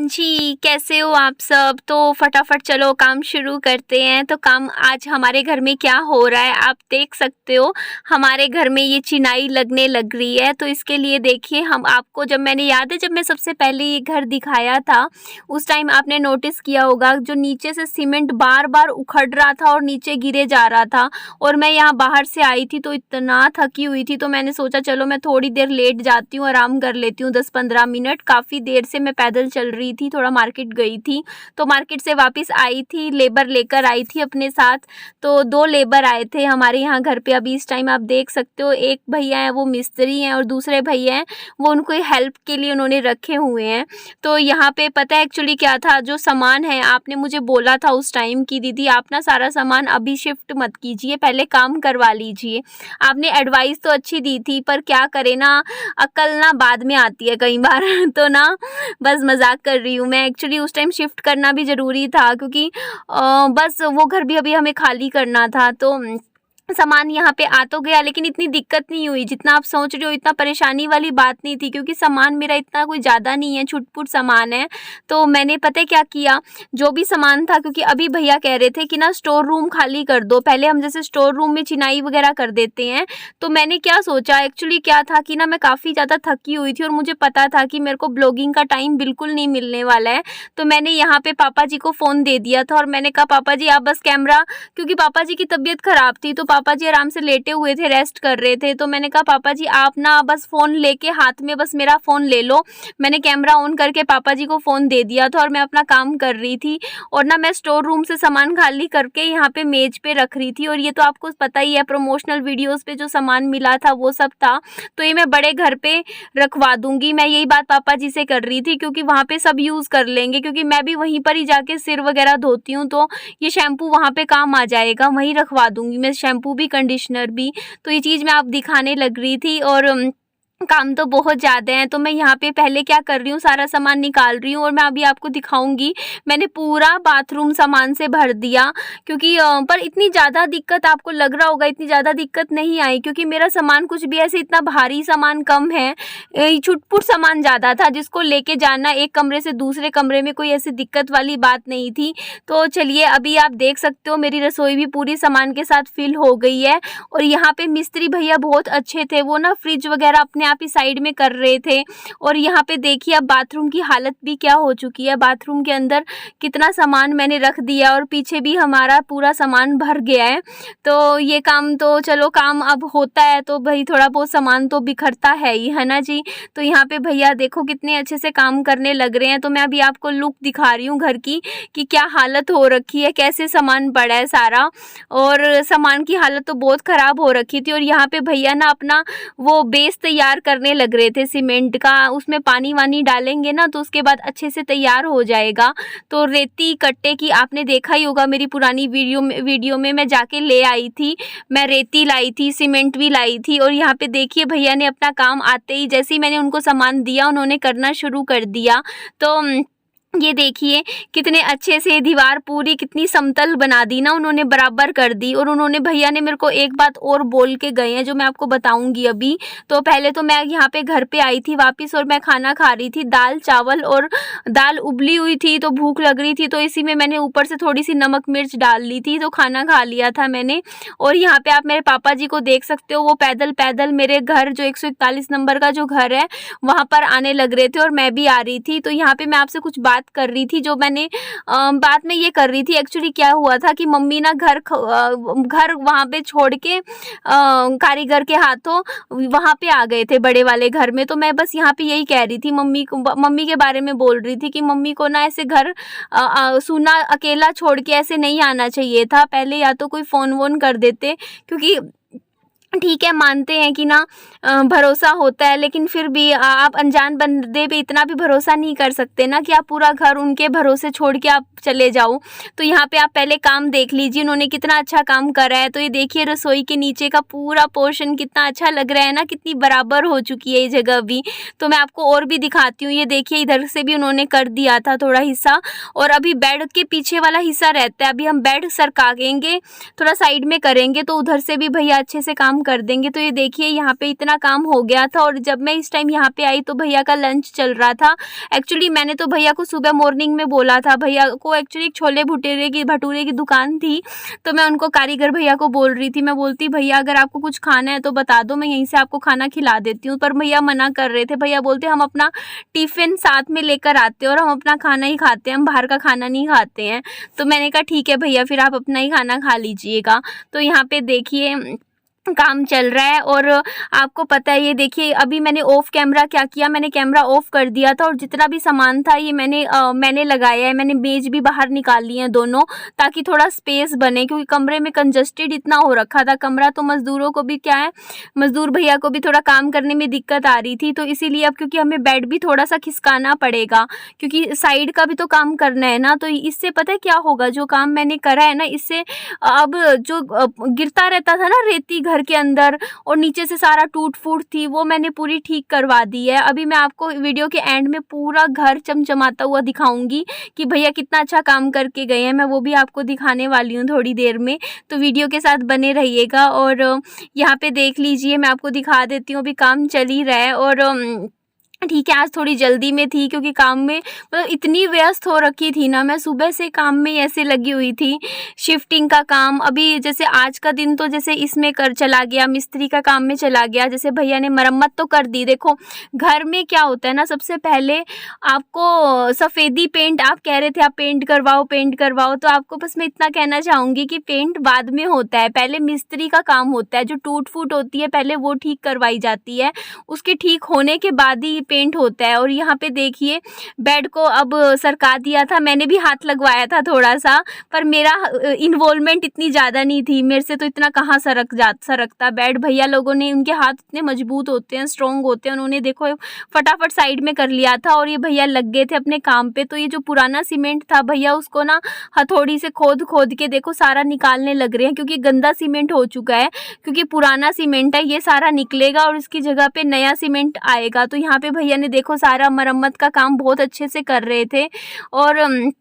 जी, कैसे हो आप सब? तो फटाफट चलो काम शुरू करते हैं। तो काम आज हमारे घर में क्या हो रहा है आप देख सकते हो। हमारे घर में ये चिनाई लगने लग रही है, तो इसके लिए देखिए हम आपको जब मैंने याद है जब मैं सबसे पहले ये घर दिखाया था, उस टाइम आपने नोटिस किया होगा जो नीचे से सीमेंट बार-बार उखड़ रहा था और नीचे गिरे जा रहा था। और मैं यहाँ बाहर से आई थी तो इतना थकी हुई थी, तो मैंने सोचा चलो मैं थोड़ी देर लेट जाती हूँ, आराम कर लेती हूँ 10-15 मिनट। काफ़ी देर से मैं पैदल चल रही थी, थोड़ा मार्केट गई थी, तो मार्केट से वापस आई थी, लेबर लेकर आई थी अपने साथ। तो 2 लेबर आए थे हमारे यहाँ घर पे। अभी इस टाइम आप देख सकते हो एक भैया हैं वो मिस्त्री हैं और दूसरे भैया हैं वो उनको हेल्प के लिए उन्होंने रखे हुए हैं। तो यहाँ पे पता है एक्चुअली क्या था, जो सामान है आपने मुझे बोला था उस टाइम कि दीदी आप ना सारा सामान अभी शिफ्ट मत कीजिए, पहले काम करवा लीजिए। आपने एडवाइस तो अच्छी दी थी, पर क्या करें ना, अक्ल ना बाद में आती है कई बार तो ना बस मजाक कर रही हूँ मैं। एक्चुअली उस टाइम शिफ्ट करना भी ज़रूरी था, क्योंकि बस वो घर भी अभी हमें खाली करना था। तो सामान यहाँ पे आ तो गया, लेकिन इतनी दिक्कत नहीं हुई जितना आप सोच रहे हो। इतना परेशानी वाली बात नहीं थी, क्योंकि सामान मेरा इतना कोई ज़्यादा नहीं है, छुट-पुट सामान है। तो मैंने पता है क्या किया, जो भी सामान था, क्योंकि अभी भैया कह रहे थे कि ना स्टोर रूम खाली कर दो, पहले हम जैसे स्टोर रूम में चिनाई वगैरह कर देते हैं। तो मैंने क्या सोचा, एक्चुअली क्या था कि ना मैं काफ़ी ज़्यादा थकी हुई थी और मुझे पता था कि मेरे को ब्लॉगिंग का टाइम बिल्कुल नहीं मिलने वाला है। तो मैंने यहाँ पे पापा जी को फ़ोन दे दिया था और मैंने कहा पापा जी आप बस कैमरा, क्योंकि पापा जी की तबीयत ख़राब थी तो पापा जी आराम से लेटे हुए थे, रेस्ट कर रहे थे। तो मैंने कहा पापा जी आप ना बस फ़ोन लेके हाथ में बस मेरा फ़ोन ले लो। मैंने कैमरा ऑन करके पापा जी को फ़ोन दे दिया था और मैं अपना काम कर रही थी। और ना मैं स्टोर रूम से सामान खाली करके यहाँ पे मेज पे रख रही थी। और ये तो आपको पता ही है, प्रमोशनल वीडियोस पे जो सामान मिला था वो सब था, तो ये मैं बड़े घर पे रखवा दूंगी। मैं यही बात पापा जी से कर रही थी, क्योंकि वहाँ पे सब यूज़ कर लेंगे, क्योंकि मैं भी वहीं पर ही जाके सिर वगैरह धोती हूँ, तो ये शैम्पू वहाँ पे काम आ जाएगा। वहीं रखवा दूंगी मैं, शैम्पू भी कंडीशनर भी। तो ये चीज़ मैं आप दिखाने लग रही थी। और काम तो बहुत ज़्यादा है, तो मैं यहाँ पे पहले क्या कर रही हूँ, सारा सामान निकाल रही हूँ और मैं अभी आपको दिखाऊंगी। मैंने पूरा बाथरूम सामान से भर दिया, क्योंकि पर इतनी ज़्यादा दिक्कत आपको लग रहा होगा, इतनी ज़्यादा दिक्कत नहीं आई, क्योंकि मेरा सामान कुछ भी ऐसे इतना भारी सामान कम है। छुटपुट सामान ज़्यादा था, जिसको लेके जाना एक कमरे से दूसरे कमरे में कोई ऐसी दिक्कत वाली बात नहीं थी। तो चलिए अभी आप देख सकते हो मेरी रसोई भी पूरी सामान के साथ फिल हो गई है। और यहाँ पे मिस्त्री भैया बहुत अच्छे थे, वो ना फ्रिज वगैरह अपने आप ही साइड में कर रहे थे। और यहाँ पे देखिए अब बाथरूम की हालत भी क्या हो चुकी है, बाथरूम के अंदर कितना सामान मैंने रख दिया और पीछे भी हमारा पूरा सामान भर गया है। तो ये काम तो चलो काम अब होता है, तो भाई थोड़ा बहुत सामान तो बिखरता है ही, है ना जी। तो यहाँ पे भैया देखो कितने अच्छे से काम करने लग रहे हैं। तो मैं अभी आपको लुक दिखा रही हूँ घर की कि क्या हालत हो रखी है, कैसे सामान पड़ा है सारा। और सामान की हालत तो बहुत ख़राब हो रखी थी। और यहाँ पे भैया ना अपना वो बेस तैयार करने लग रहे थे सीमेंट का, उसमें पानी वानी डालेंगे ना तो उसके बाद अच्छे से तैयार हो जाएगा। तो रेती कट्टे की आपने देखा ही होगा, मेरी पुरानी वीडियो में मैं जाके ले आई थी, मैं रेती लाई थी, सीमेंट भी लाई थी। और यहाँ पे देखिए भैया ने अपना काम आते ही जैसे ही मैंने उनको सामान दिया उन्होंने करना शुरू कर दिया। तो ये देखिए कितने अच्छे से दीवार पूरी कितनी समतल बना दी ना उन्होंने, बराबर कर दी। और उन्होंने भैया ने मेरे को एक बात और बोल के गए हैं जो मैं आपको बताऊंगी अभी। तो पहले तो मैं यहाँ पे घर पे आई थी वापस और मैं खाना खा रही थी, दाल चावल, और दाल उबली हुई थी तो भूख लग रही थी, तो इसी में मैंने ऊपर से थोड़ी सी नमक मिर्च डाल ली थी, तो खाना खा लिया था मैंने। और यहाँ पे आप मेरे पापा जी को देख सकते हो, वो पैदल पैदल मेरे घर जो 141 नंबर का जो घर है वहाँ पर आने लग रहे थे और मैं भी आ रही थी। तो यहाँ पे मैं आपसे कुछ बात कर रही थी, जो मैंने बाद में ये कर रही थी। एक्चुअली क्या हुआ था कि मम्मी ना घर वहाँ पे छोड़ के कारीगर के हाथों वहाँ पे आ गए थे बड़े वाले घर में। तो मैं बस यहाँ पे यही कह रही थी, मम्मी के बारे में बोल रही थी कि मम्मी को ना ऐसे घर सूना अकेला छोड़ के ऐसे नहीं आना चाहिए था, पहले या तो कोई फ़ोन वोन कर देते, क्योंकि ठीक है मानते हैं कि ना भरोसा होता है, लेकिन फिर भी आप अनजान बंदे पे इतना भी भरोसा नहीं कर सकते ना कि आप पूरा घर उनके भरोसे छोड़ के आप चले जाओ। तो यहाँ पे आप पहले काम देख लीजिए उन्होंने कितना अच्छा काम करा है। तो ये देखिए रसोई के नीचे का पूरा पोर्शन कितना अच्छा लग रहा है ना, कितनी बराबर हो चुकी है ये जगह भी। तो मैं आपको और भी दिखाती हूँ, ये देखिए इधर से भी उन्होंने कर दिया था थोड़ा हिस्सा, और अभी बेड के पीछे वाला हिस्सा रहता है, अभी हम बेड सरकाएंगे, थोड़ा साइड में करेंगे, तो उधर से भी भैया अच्छे से काम काम कर देंगे। तो ये देखिए यहाँ पे इतना काम हो गया था और जब मैं इस टाइम यहाँ पे आई तो भैया का लंच चल रहा था। एक्चुअली मैंने तो भैया को सुबह मॉर्निंग में बोला था, भैया को एक्चुअली छोले भटूरे की दुकान थी, तो मैं उनको कारीगर भैया को बोल रही थी, मैं बोलती भैया अगर आपको कुछ खाना है तो बता दो, मैं यहीं से आपको खाना खिला देती हूँ। पर भैया मना कर रहे थे। भैया बोलते हम अपना टिफ़िन साथ में लेकर आते हैं और हम अपना खाना ही खाते हैं, हम बाहर का खाना नहीं खाते हैं। तो मैंने कहा ठीक है भैया, फिर आप अपना ही खाना खा लीजिएगा। तो यहाँ पे देखिए काम चल रहा है और आपको पता है, ये देखिए अभी मैंने ऑफ कैमरा क्या किया, मैंने कैमरा ऑफ कर दिया था और जितना भी सामान था ये मैंने लगाया है। मैंने मेज भी बाहर निकाल ली है दोनों, ताकि थोड़ा स्पेस बने, क्योंकि कमरे में कंजस्टेड इतना हो रखा था कमरा। तो मज़दूरों को भी क्या है, मज़दूर भैया को भी थोड़ा काम करने में दिक्कत आ रही थी। तो इसीलिए अब क्योंकि हमें बेड भी थोड़ा सा खिसकाना पड़ेगा, क्योंकि साइड का भी तो काम करना है ना। तो इससे पता है क्या होगा, जो काम मैंने करा है ना, इससे अब जो गिरता रहता था ना रेती घर के अंदर और नीचे से सारा टूट फूट थी, वो मैंने पूरी ठीक करवा दी है। अभी मैं आपको वीडियो के एंड में पूरा घर चमचमाता हुआ दिखाऊंगी कि भैया कितना अच्छा काम करके गए हैं। मैं वो भी आपको दिखाने वाली हूँ थोड़ी देर में, तो वीडियो के साथ बने रहिएगा। और यहाँ पे देख लीजिए, मैं आपको दिखा देती हूँ, अभी काम चल ही रहा है। और ठीक है, आज थोड़ी जल्दी में थी क्योंकि काम में मतलब इतनी व्यस्त हो रखी थी ना, मैं सुबह से काम में ऐसे लगी हुई थी। शिफ्टिंग का काम अभी जैसे आज का दिन तो जैसे इसमें कर चला गया, मिस्त्री का काम में चला गया। जैसे भैया ने मरम्मत तो कर दी। देखो घर में क्या होता है ना, सबसे पहले आपको सफ़ेदी पेंट, आप कह रहे थे आप पेंट करवाओ, तो आपको बस मैं इतना कहना चाहूँगी कि पेंट बाद में होता है, पहले मिस्त्री का काम होता है। जो टूट फूट होती है पहले वो ठीक करवाई जाती है, उसके ठीक होने के बाद ही पेंट होता है। और यहाँ पे देखिए बेड को अब सरका दिया था, मैंने भी हाथ लगवाया था थोड़ा सा, पर मेरा इन्वॉल्वमेंट इतनी ज़्यादा नहीं थी, मेरे से तो इतना कहाँ सरकता बेड। भैया लोगों ने, उनके हाथ इतने मजबूत होते हैं, स्ट्रॉन्ग होते हैं, उन्होंने देखो फटाफट साइड में कर लिया था और ये भैया लग गए थे अपने काम पे। तो ये जो पुराना सीमेंट था भैया उसको ना हथौड़ी से खोद खोद के देखो सारा निकालने लग रहे हैं, क्योंकि गंदा सीमेंट हो चुका है, क्योंकि पुराना सीमेंट है, ये सारा निकलेगा और इसकी जगह पे नया सीमेंट आएगा। तो यहाँ पे भैया ने देखो सारा मरम्मत का काम बहुत अच्छे से कर रहे थे। और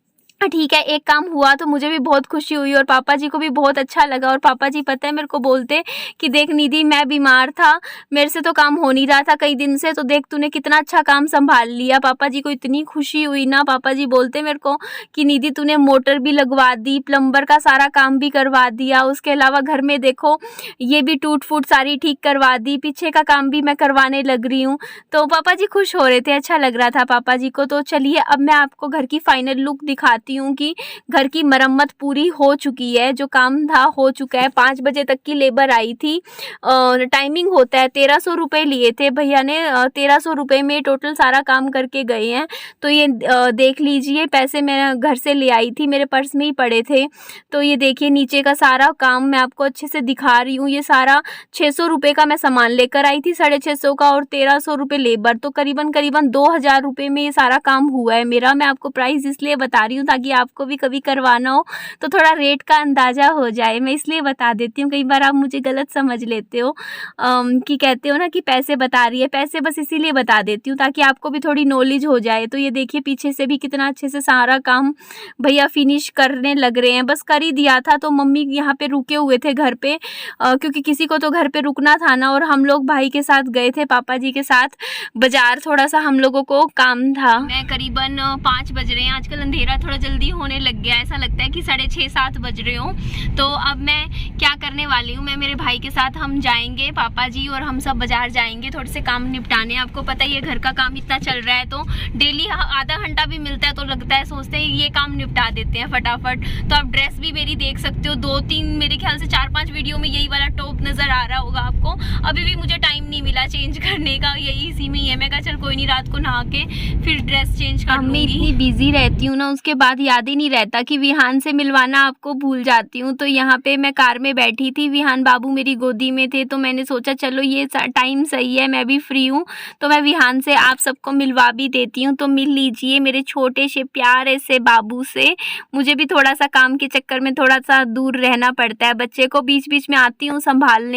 ठीक है, एक काम हुआ तो मुझे भी बहुत खुशी हुई और पापा जी को भी बहुत अच्छा लगा। और पापा जी पता है मेरे को बोलते कि देख निधि, मैं बीमार था, मेरे से तो काम हो नहीं रहा था कई दिन से, तो देख तूने कितना अच्छा काम संभाल लिया। पापा जी को इतनी खुशी हुई ना, पापा जी बोलते मेरे को कि निधि तूने मोटर भी लगवा दी, प्लम्बर का सारा काम भी करवा दिया, उसके अलावा घर में देखो ये भी टूट फूट सारी ठीक करवा दी, पीछे का काम भी मैं करवाने लग रही हूँ। तो पापा जी खुश हो रहे थे, अच्छा लग रहा था पापा जी को। तो चलिए अब मैं आपको घर की फाइनल लुक दिखाती हूँ कि घर की मरम्मत पूरी हो चुकी है, जो काम था हो चुका है। 5 बजे तक की लेबर आई थी, टाइमिंग होता है, 1300 रुपये लिए थे भैया ने, 1300 रुपये में टोटल सारा काम करके गए हैं। तो ये देख लीजिए, पैसे मैं घर से ले आई थी, मेरे पर्स में ही पड़े थे। तो ये देखिए नीचे का सारा काम मैं आपको अच्छे से दिखा रही हूँ। ये सारा 600 रुपये का मैं सामान लेकर आई थी, 650 का, और 1300 रुपये लेबर, तो करीबन 2000 रुपये में ये सारा काम हुआ है मेरा। मैं आपको प्राइस इसलिए बता रही हूँ ताकि आपको भी कभी करवाना हो तो थोड़ा रेट का अंदाज़ा हो जाए, मैं इसलिए बता देती हूँ। कई बार आप मुझे गलत समझ लेते हो कि कहते हो ना कि पैसे बता रही है, पैसे बस इसीलिए बता देती हूँ ताकि आपको भी थोड़ी नॉलेज हो जाए। तो ये देखिए पीछे से भी कितना अच्छे से सारा काम भैया फिनिश करने लग रहे हैं, बस कर ही दिया था। तो मम्मी यहाँ पे रुके हुए थे घर पे, क्योंकि किसी को तो घर पे रुकना था ना, और हम लोग भाई के साथ गए थे, पापा जी के साथ बाजार, थोड़ा सा हम लोगों को काम था। मैं करीबन 5 बज रहे हैं, आजकल अंधेरा थोड़ा जल्दी होने लग गया, ऐसा लगता है कि 6:30-7 बज रहे हो। तो अब मैं क्या करने वाली हूँ, मैं मेरे भाई के साथ हम जाएंगे, पापा जी और हम सब बाजार जाएंगे थोड़े से काम निपटाने। आपको पता ही है घर का काम इतना चल रहा है, तो डेली आधा घंटा भी मिलता है तो लगता है, सोचते हैं ये काम निपटा देते हैं फटाफट। तो आप ड्रेस भी मेरी देख सकते हो, 2-3 मेरे ख्याल से 4-5 वीडियो में यही वाला टॉप नजर आ रहा होगा आपको। अभी भी मुझे टाइम नहीं मिला चेंज करने का, यही इसी में ही है। मैं कहा चल कोई नहीं, रात को नहा के फिर ड्रेस चेंज कर लूंगी। मैं इतनी बिजी रहती हूँ ना, उसके बाद याद ही नहीं रहता कि विहान से मिलवाना आपको भूल जाती हूँ। तो यहाँ पे मैं कार में बैठी थी, विहान बाबू मेरी गोदी में थे, तो मैंने सोचा चलो ये टाइम सही है, मैं भी फ्री हूँ, तो मैं विहान से आप सबको मिलवा भी देती हूँ। तो मिल लीजिए मेरे छोटे से प्यारे से बाबू से। मुझे भी थोड़ा सा काम के चक्कर में थोड़ा सा दूर रहना पड़ता है, बच्चे को बीच बीच में आती हूँ संभाल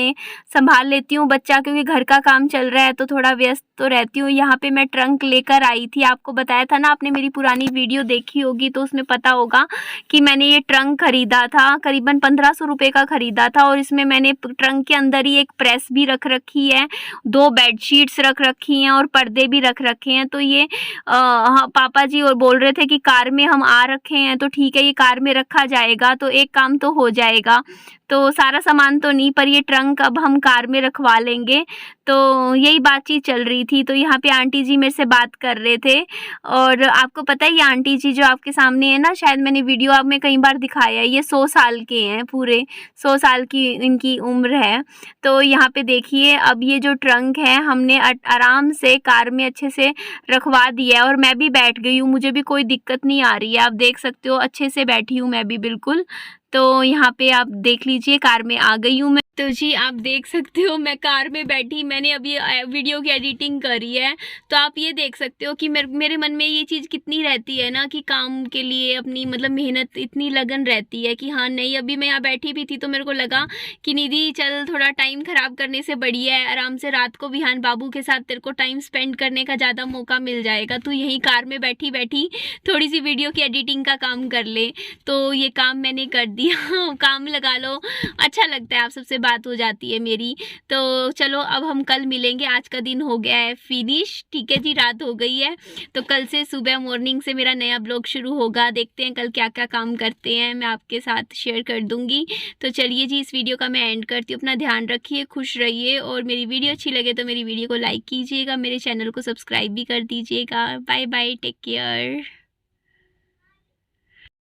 लेती हूँ बच्चा, क्योंकि घर का काम चल रहा है तो थोड़ा व्यस्त तो रहती हूँ। यहाँ पे मैं ट्रंक लेकर आई थी, आपको बताया था ना, आपने मेरी पुरानी वीडियो देखी होगी तो तो उसमें पता होगा कि मैंने ये ट्रंक ख़रीदा था, करीबन 1500 रुपये का ख़रीदा था और इसमें मैंने ट्रंक के अंदर ही एक प्रेस भी रख रखी है, 2 बेडशीट्स रख रखी हैं और पर्दे भी रख रखे हैं। तो ये हाँ, पापा जी और बोल रहे थे कि कार में हम आ रखे हैं तो ठीक है, ये कार में रखा जाएगा तो एक काम तो हो जाएगा। तो सारा सामान तो नहीं, पर ये ट्रंक अब हम कार में रखवा लेंगे। तो यही बातचीत चल रही थी। तो यहाँ पे आंटी जी मेरे से बात कर रहे थे और आपको पता है ये आंटी जी जो आपके सामने है ना, शायद मैंने वीडियो आप में कई बार दिखाया है, ये 100 साल के हैं, पूरे 100 साल की इनकी उम्र है। तो यहाँ पे देखिए अब ये जो ट्रंक है हमने आराम से कार में अच्छे से रखवा दिया है और मैं भी बैठ गई हूँ, मुझे भी कोई दिक्कत नहीं आ रही है। आप देख सकते हो अच्छे से बैठी हूँ मैं भी बिल्कुल। तो यहाँ पे आप देख लीजिए कार में आ गई हूँ मैं। तो जी आप देख सकते हो मैं कार में बैठी, मैंने अभी वीडियो की एडिटिंग करी है। तो आप ये देख सकते हो कि मेरे मन में ये चीज़ कितनी रहती है ना कि काम के लिए अपनी मतलब मेहनत इतनी लगन रहती है कि हाँ नहीं, अभी मैं यहाँ बैठी भी थी तो मेरे को लगा कि निधि चल थोड़ा टाइम ख़राब करने से बढ़िया है, आराम से रात को बिहान बाबू के साथ तेरे को टाइम स्पेंड करने का ज़्यादा मौका मिल जाएगा। तो यहीं कार में बैठी बैठी थोड़ी सी वीडियो की एडिटिंग का काम कर ले। तो ये काम मैंने कर दिया काम लगा लो, अच्छा लगता है, आप सबसे बात हो जाती है मेरी। तो चलो अब हम कल मिलेंगे, आज का दिन हो गया है फिनिश, ठीक है जी, रात हो गई है। तो कल से सुबह मॉर्निंग से मेरा नया ब्लॉग शुरू होगा, देखते हैं कल क्या क्या काम करते हैं, मैं आपके साथ शेयर कर दूंगी। तो चलिए जी इस वीडियो का मैं एंड करती हूँ, अपना ध्यान रखिए, खुश रहिए और मेरी वीडियो अच्छी लगे तो मेरी वीडियो को लाइक कीजिएगा, मेरे चैनल को सब्सक्राइब भी कर दीजिएगा। Bye bye, take care.